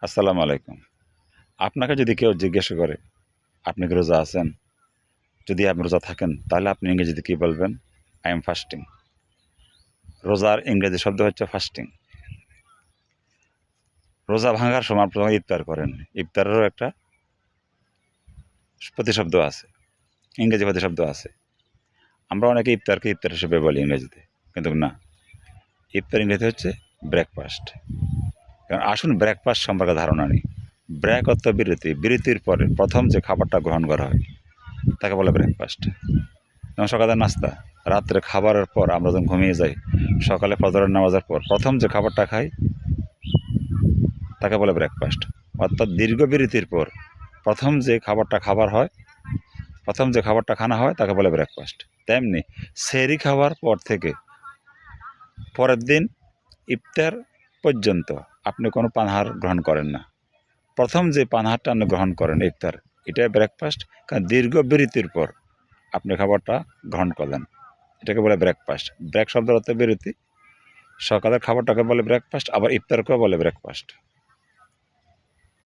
আসসালামু আলাইকুম। আপনাকে যদি কেউ জিজ্ঞাসা করে, আপনি কি রোজা আছেন? যদি আপনি রোজা থাকেন, তাহলে আপনি ইংরেজিতে কি বলবেন? I am fasting. রোজার ইংরেজি শব্দ হচ্ছে ফাস্টিং। রোজা ভাঙার সময় প্রথমে ইফতার করেন। ইফতারেরও একটা প্রতিশব্দ আছে, ইংরেজি প্রতিশব্দ আছে। আমরা অনেকে ইফতারকে ইফতার হিসেবে বলি ইংরেজিতে, কিন্তু না। ইফতার ইংরেজি হচ্ছে ব্রেকফাস্ট। কারণ আসুন ব্রেকফাস্ট সম্পর্কে ধারণা নিই। ব্রেক অর্থ বিরতি, বিরতির পরে প্রথম যে খাবারটা গ্রহণ করা হয় তাকে বলে ব্রেকফাস্ট। যেমন সকালের নাস্তা, রাত্রে খাবারের পর আমরা যখন ঘুমিয়ে যাই, সকালে ফজরের নামাজের পর প্রথম যে খাবারটা খাই তাকে বলে ব্রেকফাস্ট। অর্থাৎ দীর্ঘ বিরতির পর প্রথম যে খাবারটা খানা হয় তাকে বলে ব্রেকফাস্ট। তেমনি সেহরি খাওয়ার পর থেকে পরের দিন ইফতার পর্যন্ত আপনি কোনো পানাহার গ্রহণ করেন না। প্রথম যে পানাহারটা আপনি গ্রহণ করেন ইফতার, এটাই ব্রেকফাস্ট। কারণ দীর্ঘ বিরতির পর আপনি খাবারটা গ্রহণ করলেন, এটাকে বলে ব্রেকফাস্ট। ব্রেক শব্দের অর্থ বিরতি। সকালের খাবারটাকে বলে ব্রেকফাস্ট, আবার ইফতারকেও বলে ব্রেকফাস্ট।